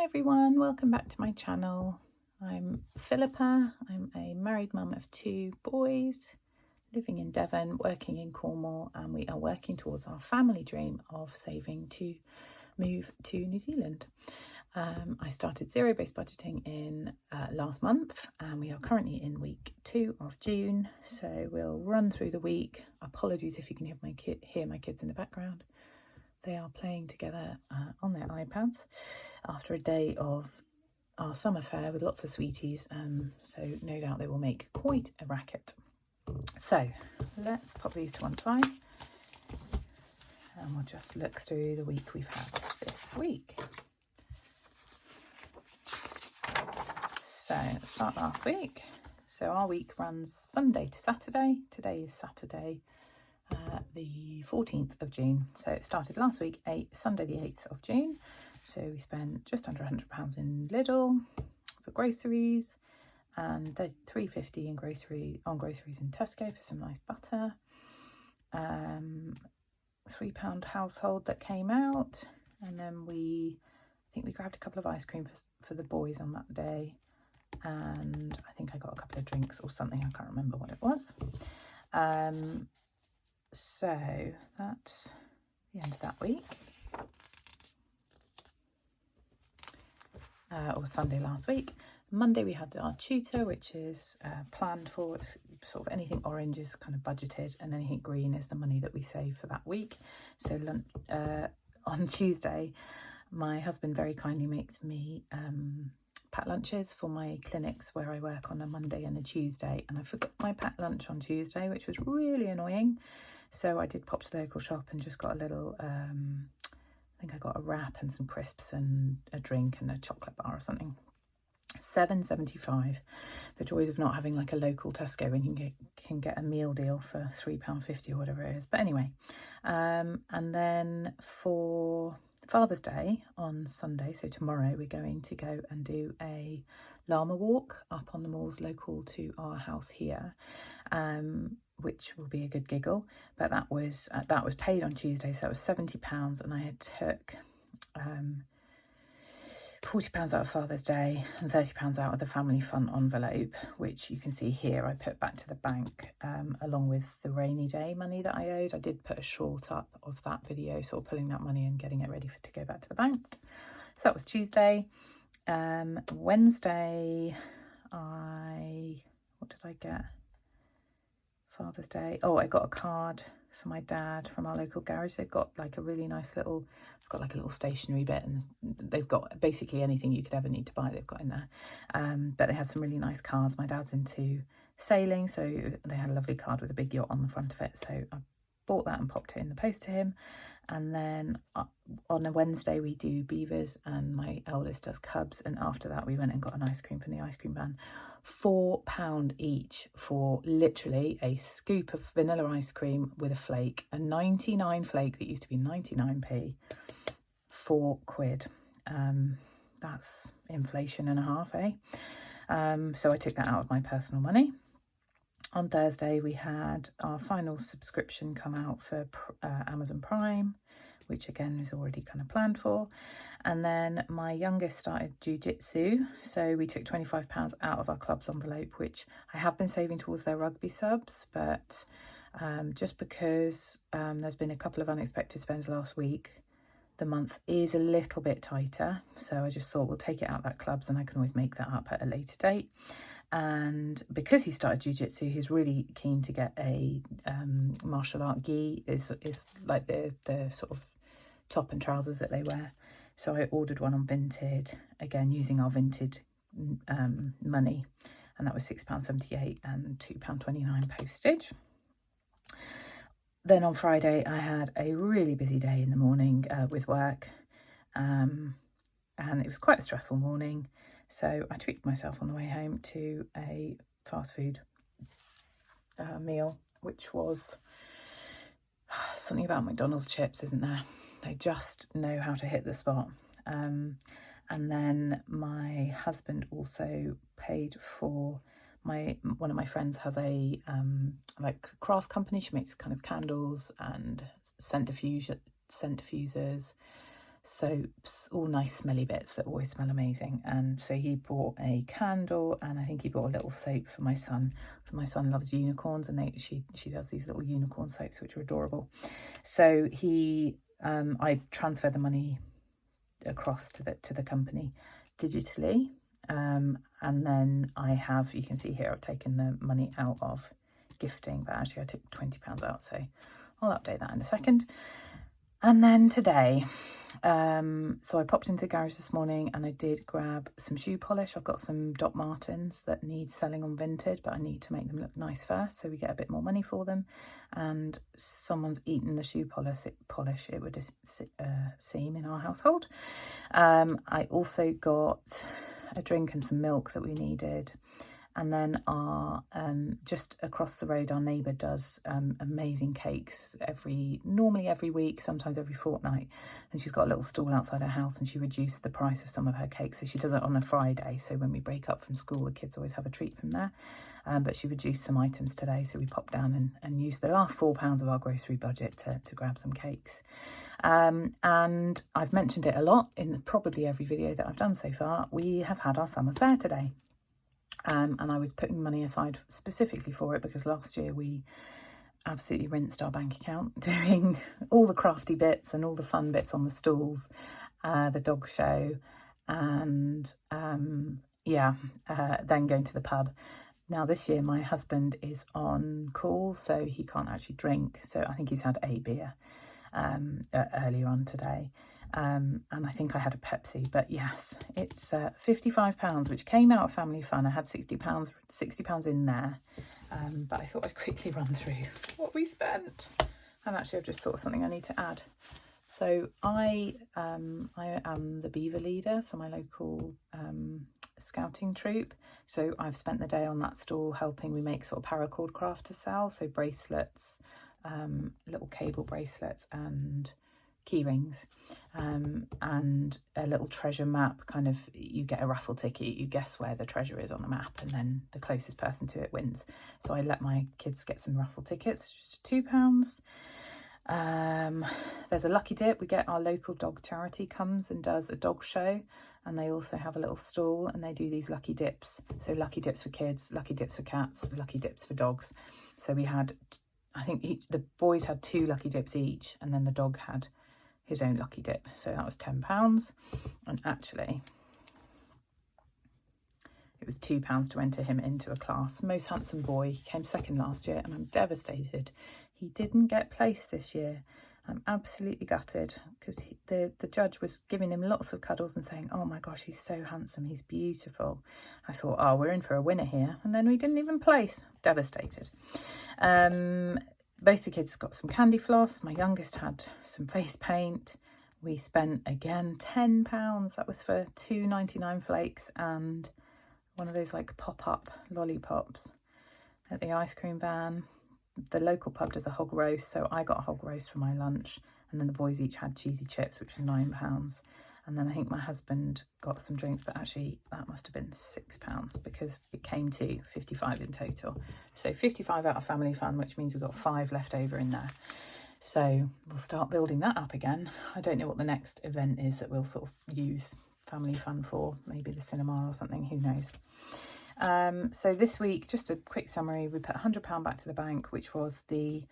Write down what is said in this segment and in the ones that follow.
Hi everyone, welcome back to my channel. I'm Philippa. I'm a married mum of 2 boys, living in Devon, working in Cornwall, and we are working towards our family dream of saving to move to New Zealand. I started zero-based budgeting in last month, and we are currently in week 2 of June, so we'll run through the week. Apologies if you can hear my kids in the background. They are playing together on their iPads after a day of our summer fair with lots of sweeties, so no doubt they will make quite a racket. So let's pop these to one side and we'll just look through the week we've had this week. So let's start last week. So our week runs Sunday to Saturday. Today is Saturday, the 14th of June. So it started last week, Sunday the 8th of June. So we spent just under £100 in Lidl for groceries, and £3.50 on groceries in Tesco for some nice butter. £3 household that came out, and then I think we grabbed a couple of ice cream for the boys on that day, and I think I got a couple of drinks or something. I can't remember what it was. So that's the end of that week. Or Sunday last week. Monday we had our tutor, which is planned for. It's sort of anything orange is kind of budgeted, and anything green is the money that we save for that week. So on Tuesday, my husband very kindly makes me packed lunches for my clinics where I work on a Monday and a Tuesday, and I forgot my packed lunch on Tuesday, which was really annoying. So I did pop to the local shop and just got a little, I think I got a wrap and some crisps and a drink and a chocolate bar or something. £7.75. The joys of not having like a local Tesco when you can get a meal deal for £3.50 or whatever it is. But anyway, and then for Father's Day on Sunday, so tomorrow, we're going to go and do a llama walk up on the moors local to our house here, which will be a good giggle. But that was paid on Tuesday, so it was £70, and I had took £40 out of Father's Day and £30 out of the family fun envelope, which you can see here I put back to the bank along with the rainy day money that I owed. I did put a short up of that video, sort of pulling that money and getting it ready to go back to the bank. So that was Tuesday. Wednesday, what did I get? Father's Day. Oh, I got a card for my dad from our local garage. They've got like a really nice little, a little stationery bit, and they've got basically anything you could ever need to buy they've got in there. But they had some really nice cards. My dad's into sailing, so they had a lovely card with a big yacht on the front of it. So I bought that and popped it in the post to him. And then on a Wednesday we do beavers and my eldest does cubs, and after that we went and got an ice cream from the ice cream van. £4 each for literally a scoop of vanilla ice cream with a flake, a 99 flake that used to be 99p, £4. That's inflation and a half, eh? So I took that out of my personal money. On Thursday we had our final subscription come out for Amazon Prime, which again is already kind of planned for. And then my youngest started jiu-jitsu, so we took £25 out of our club's envelope, which I have been saving towards their rugby subs, but just because there's been a couple of unexpected spends last week, the month is a little bit tighter, so I just thought we'll take it out of that clubs and I can always make that up at a later date. And because he started jiu-jitsu, he's really keen to get a martial art gi, is like the sort of top and trousers that they wear. So I ordered one on Vinted, again using our Vinted money, and that was £6.78 and £2.29 postage. Then on Friday I had a really busy day in the morning with work, and it was quite a stressful morning. So I treated myself on the way home to a fast food meal, which was something about McDonald's chips, isn't there? They just know how to hit the spot. And then my husband also paid for one of my friends has a like craft company. She makes kind of candles and scent diffusers, soaps, all nice smelly bits that always smell amazing. And so he bought a candle, and I think he bought a little soap for my son. So my son loves unicorns, and she does these little unicorn soaps which are adorable. So I transferred the money across to the company digitally, and then you can see here I've taken the money out of gifting, but actually I took £20 out, so I'll update that in a second. And then today, so I popped into the garage this morning and I did grab some shoe polish. I've got some Doc Martens that need selling on Vinted, but I need to make them look nice first so we get a bit more money for them. And someone's eaten the shoe polish, it would seem, in our household. I also got a drink and some milk that we needed. And then just across the road, our neighbour does amazing cakes normally every week, sometimes every fortnight. And she's got a little stall outside her house, and she reduced the price of some of her cakes. So she does it on a Friday. So when we break up from school, the kids always have a treat from there. But she reduced some items today. So we popped down and used the last £4 of our grocery budget to grab some cakes. And I've mentioned it a lot in probably every video that I've done so far. We have had our summer fair today. And I was putting money aside specifically for it because last year we absolutely rinsed our bank account doing all the crafty bits and all the fun bits on the stalls, the dog show, and then going to the pub. Now this year my husband is on call, so he can't actually drink. So I think he's had a beer earlier on today. And I think I had a Pepsi, but yes, it's £55, which came out of Family Fun. I had £60 in there, but I thought I'd quickly run through what we spent. And actually, I've just thought of something I need to add. So I am the beaver leader for my local scouting troop. So I've spent the day on that stall helping. We make sort of paracord craft to sell, so bracelets, little cable bracelets, and key rings, and a little treasure map. Kind of, you get a raffle ticket, you guess where the treasure is on the map, and then the closest person to it wins. So I let my kids get some raffle tickets, just £2. There's a lucky dip. We get our local dog charity comes and does a dog show, and they also have a little stall, and they do these lucky dips. So lucky dips for kids, lucky dips for cats, lucky dips for dogs. So we had, I think the boys had 2 lucky dips each, and then the dog had his own lucky dip. So that was £10. And actually, it was £2 to enter him into a class. Most handsome boy. He came second last year, and I'm devastated he didn't get placed this year. I'm absolutely gutted because the judge was giving him lots of cuddles and saying, oh my gosh, he's so handsome, he's beautiful. I thought, oh, we're in for a winner here. And then we didn't even place. Devastated. Both the kids got some candy floss. My youngest had some face paint. We spent, again, £10. That was for 2.99 flakes and one of those like pop-up lollipops at the ice cream van. The local pub does a hog roast, so I got a hog roast for my lunch, and then the boys each had cheesy chips, which was £9. And then I think my husband got some drinks, but actually that must have been £6 because it came to 55 in total. So 55 out of Family Fun, which means we've got 5 left over in there. So we'll start building that up again. I don't know what the next event is that we'll sort of use Family Fun for, maybe the cinema or something, who knows. So this week, just a quick summary, we put £100 back to the bank, which was the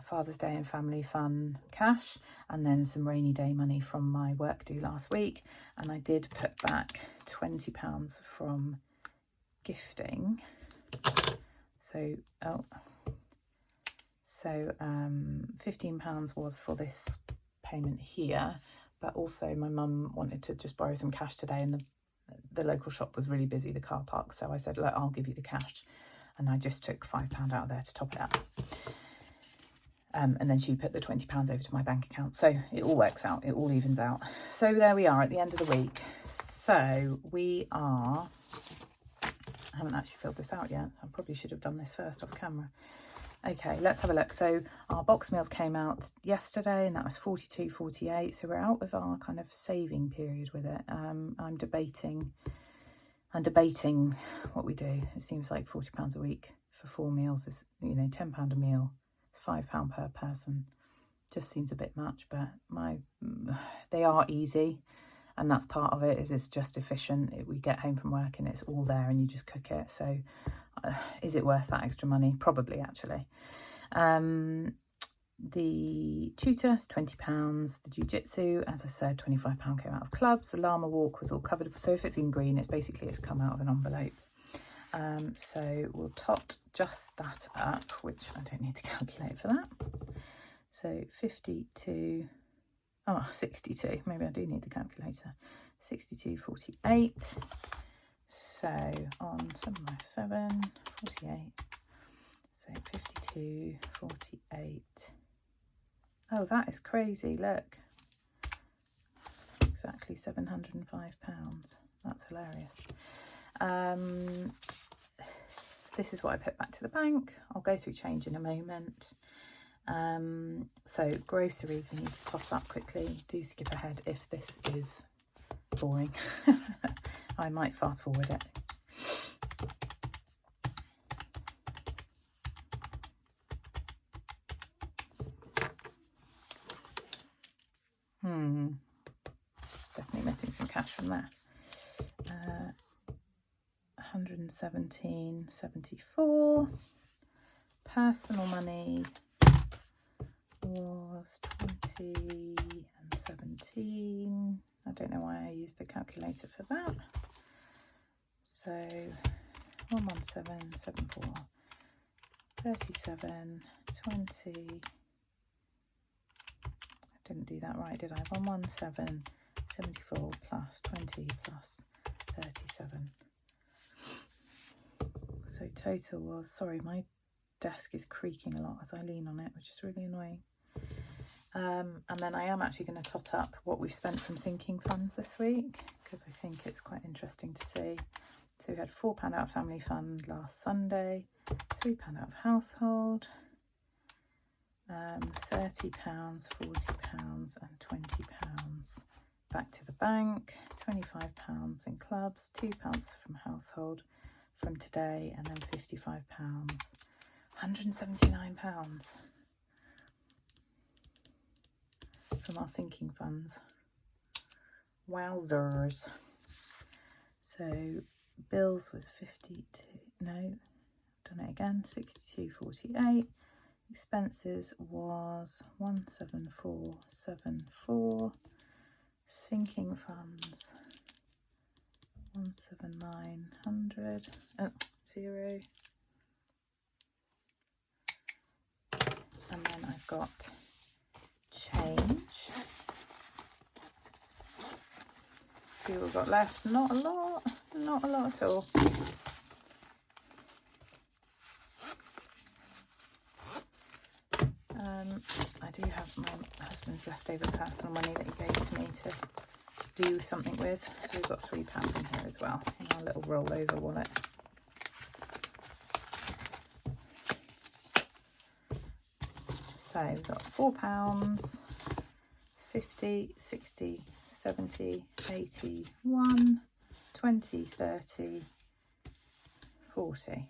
Father's Day and Family Fun cash, and then some rainy day money from my work do last week. And I did put back £20 from gifting. So £15 was for this payment here, but also my mum wanted to just borrow some cash today, and the local shop was really busy, the car park, so I said, look, I'll give you the cash, and I just took £5 out of there to top it up. And then she put the £20 over to my bank account, so it all works out, it all evens out. So there we are at the end of the week. So we are, I haven't actually filled this out yet, I probably should have done this first off camera. Okay, let's have a look. So our box meals came out yesterday, and that was £42.48. So we're out of our kind of saving period with it. I'm debating what we do. It seems like £40 a week for 4 meals is, £10 a meal, £5 per person, just seems a bit much, but they are easy, and that's part of it, is it's just efficient. We get home from work and it's all there and you just cook it. So is it worth that extra money? Probably, actually. The tutor is £20. The jiu-jitsu, as I said, £25 came out of clubs. The llama walk was all covered. So if it's in green, it's come out of an envelope. So we'll tot just that up, which I don't need the calculator for that. So 52, 62, maybe I do need the calculator. 62.48. So on 7 48, so 52.48. Oh, that is crazy, look. Exactly £705. That's hilarious. This is what I put back to the bank. I'll go through change in a moment. So groceries we need to top up quickly. Do skip ahead if this is boring. I might fast forward it. Definitely missing some cash from there. 117.74. Personal money was 20 and 17. I don't know why I used the calculator for that. So 117.74, 37, 20. I didn't do that right, did I? 117.74 plus 20 plus 37. So total was, sorry, my desk is creaking a lot as I lean on it, which is really annoying. And then I am actually going to tot up what we've spent from sinking funds this week, because I think it's quite interesting to see. So we had £4 out of family fund last Sunday, £3 out of household, £30, £40 and £20 back to the bank, £25 in clubs, £2 from household from today, and then £55, £179 from our sinking funds. Wowzers. So bills was 52, no, done it again, 62.48. Expenses was 174.74. Sinking funds 17900. Oh, 0. And then I've got change. See what we've got left. Not a lot at all. I do have my husband's leftover personal money that he gave to me to do something with. So we've got £3 in here as well, in our little rollover wallet. So we've got £4, 50, 60, 70, 81, 20, 30, 40.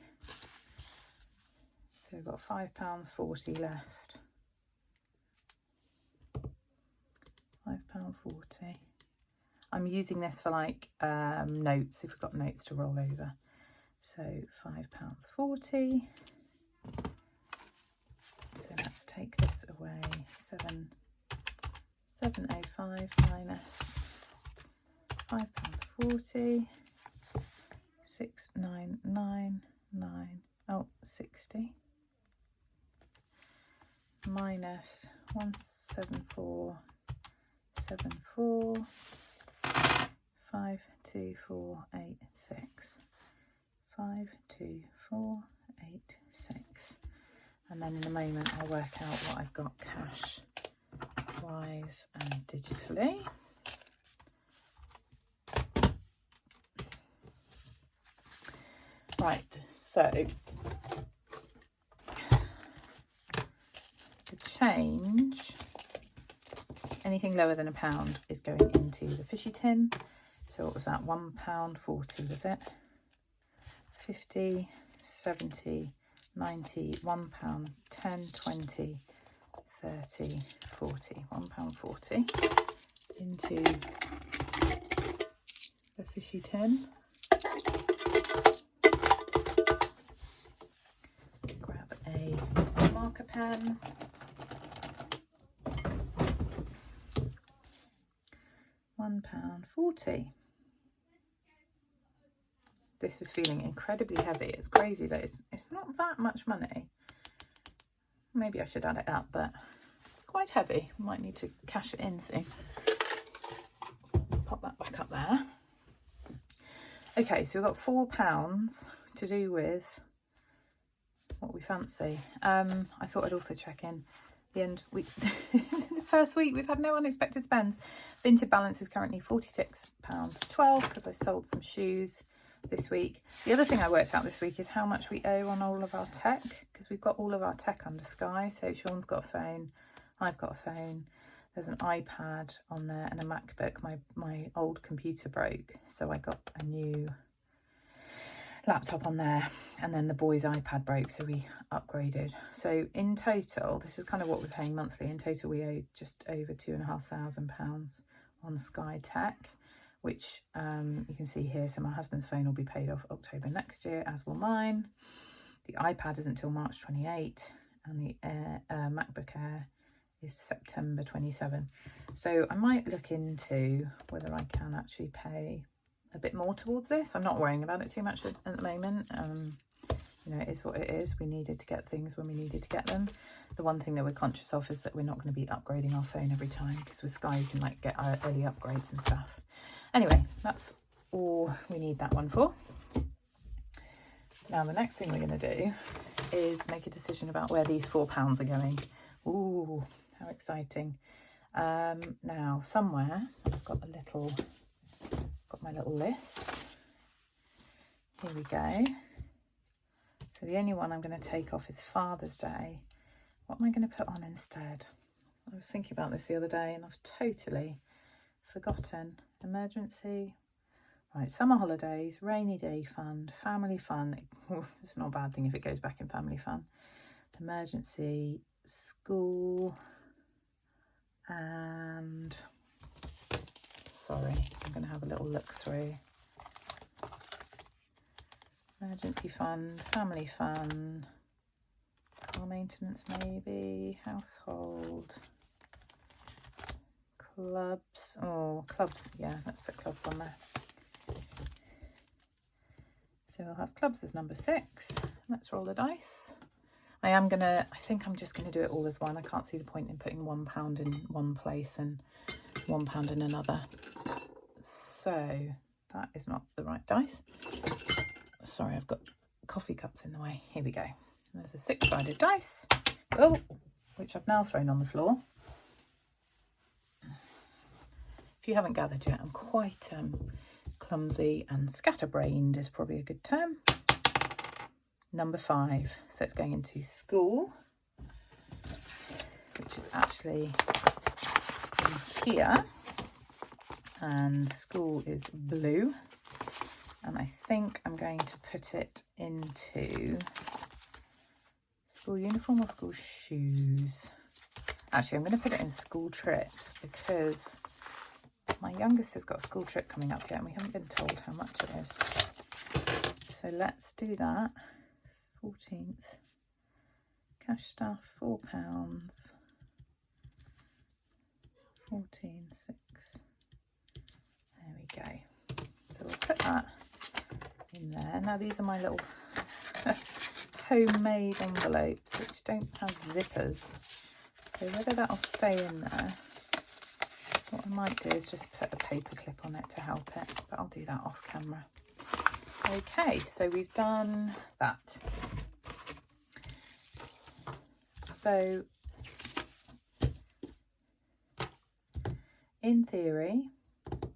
So we've got £5.40 left. £5.40. I'm using this for like notes, if we've got notes to roll over. So £5.40. So let's take this away. 705 minus £5.40. 6999. Oh, 60. Minus 17474. 52486. 52486. And then in a moment I'll work out what I've got cash wise and digitally. Right, so the change, anything lower than £1 is going into the fishy tin. So what was that? £1.40 was it? 50, 70, 90, £1, 10, 20, 30, 40, £1.40 into the fishy tin. Grab a marker pen. £1.40. This is feeling incredibly heavy. It's crazy that it's not that much money. Maybe I should add it up, but it's quite heavy. Might need to cash it in soon. Pop that back up there. Okay, so we've got £4 to do with what we fancy. I thought I'd also check in the end week. The first week we've had no unexpected spends. Vinted balance is currently £46.12 because I sold some shoes this week. The other thing I worked out this week is how much we owe on all of our tech, because we've got all of our tech under Sky. So Sean's got a phone, I've got a phone, there's an iPad on there and a MacBook. My old computer broke, so I got a new laptop on there, and then the boys' iPad broke, so we upgraded. So in total, this is kind of what we're paying monthly. In total we owe just over £2,500 on Sky Tech, which you can see here. So my husband's phone will be paid off October next year, as will mine. The iPad isn't until March 28, and the MacBook Air is September 27. So I might look into whether I can actually pay a bit more towards this. I'm not worrying about it too much at the moment. You know, it is what it is. We needed to get things when we needed to get them. The one thing that we're conscious of is that we're not going to be upgrading our phone every time, because with Sky you can like get early upgrades and stuff. Anyway, that's all we need that one for. Now the next thing we're going to do is make a decision about where these £4 are going. Ooh, how exciting. Now somewhere I've got my little list. Here we go. So the only one I'm going to take off is Father's Day. What am I going to put on instead? I was thinking about this the other day and I've totally forgotten. Emergency. Right, summer holidays, rainy day fund, family fun. It's not a bad thing if it goes back in family fun. Emergency, school, and sorry, I'm going to have a little look through. Emergency fund, family fun, car maintenance maybe, household, clubs. Oh, clubs, yeah, let's put clubs on there. So we'll have clubs as number 6. Let's roll the dice. I think I'm just going to do it all as one. I can't see the point in putting £1 in one place and £1 in another. So that is not the right dice. Sorry, I've got coffee cups in the way. Here we go. There's a 6-sided dice, which I've now thrown on the floor. If you haven't gathered yet, I'm quite clumsy, and scatterbrained is probably a good term. Number 5, so it's going into school, which is actually in here, and school is blue, and I think I'm going to put it into school uniform or school shoes. Actually, I'm going to put it in school trips because my youngest has got a school trip coming up yet and we haven't been told how much it is. So let's do that. 14th. Cash stuff, £4. 14, 6. There we go. So we'll put that in there. Now these are my little homemade envelopes which don't have zippers. So whether that'll stay in there, what I might do is just put a paper clip on it to help it, but I'll do that off camera. Okay, so we've done that. So in theory,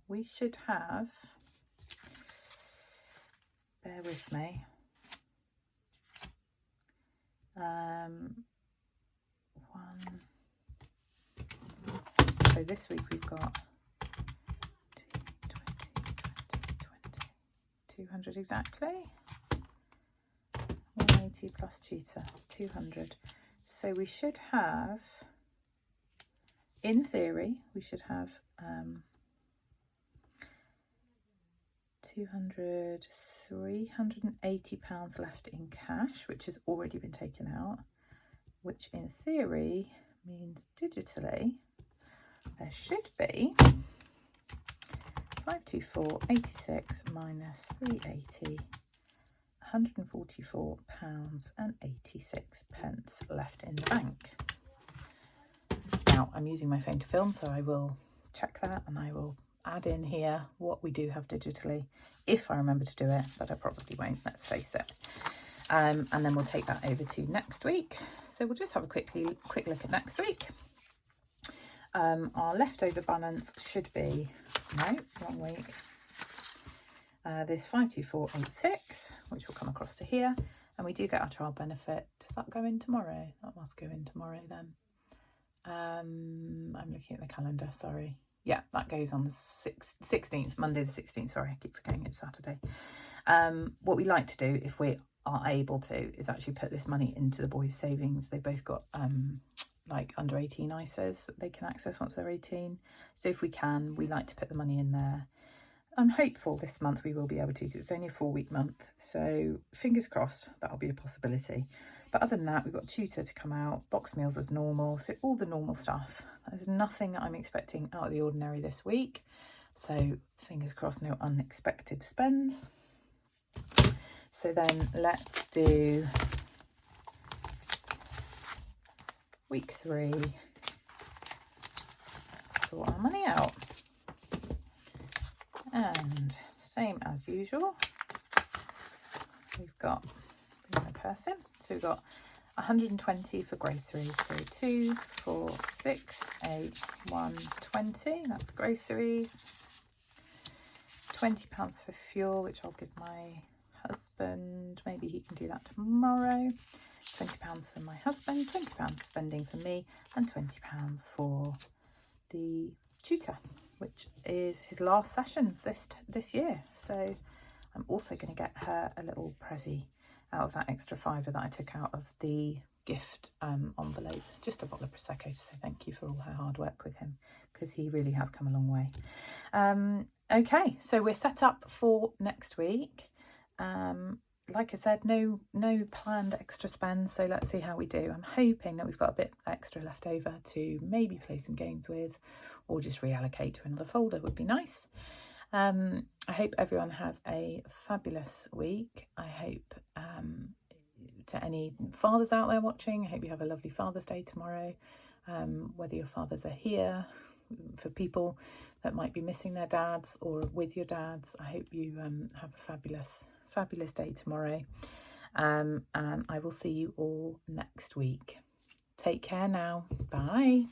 we should have, bear with me, so this week we've got 200 exactly, 180 plus tutor, 200. So we should have in theory, we should have £380 left in cash, which has already been taken out, which in theory means digitally there should be 524.86 minus 380, £144.86 left in the bank. Now, I'm using my phone to film, so I will check that and I will add in here what we do have digitally, if I remember to do it, but I probably won't, let's face it. And then we'll take that over to next week. So we'll just have a quick look at next week. Our leftover balance should be, no, wrong week. This 524.86, which will come across to here, and we do get our child benefit. Does that go in tomorrow? That must go in tomorrow then. I'm looking at the calendar, sorry. Yeah, that goes on the 16th, Monday the 16th. Sorry, I keep forgetting it's Saturday. What we like to do, if we are able to, is actually put this money into the boys' savings. They've both got like under 18 ISAs that they can access once they're 18. So if we can, we like to put the money in there. I'm hopeful this month we will be able to, because it's only a 4-week month. So fingers crossed that'll be a possibility. But other than that, we've got tutor to come out, box meals as normal. So all the normal stuff. There's nothing that I'm expecting out of the ordinary this week. So fingers crossed, no unexpected spends. So then let's do week 3. Sort our money out. And same as usual, we've got my purse in. So we've got 120 for groceries. So 2, 4, 6, 8, 1, 20. That's groceries. £20 for fuel, which I'll give my husband. Maybe he can do that tomorrow. £20 for my husband, £20 spending for me, and £20 for the tutor, which is his last session this year. So I'm also going to get her a little prezzy out of that extra £5 that I took out of the gift envelope, just a bottle of Prosecco to say thank you for all her hard work with him, because he really has come a long way. Okay, so we're set up for next week. Like I said, no planned extra spends, so let's see how we do. I'm hoping that we've got a bit extra left over to maybe play some games with, or just reallocate to another folder would be nice. I hope everyone has a fabulous week. I hope to any fathers out there watching, I hope you have a lovely Father's Day tomorrow. Whether your fathers are here, for people that might be missing their dads or with your dads, I hope you have a fabulous day tomorrow. And I will see you all next week. Take care now. Bye.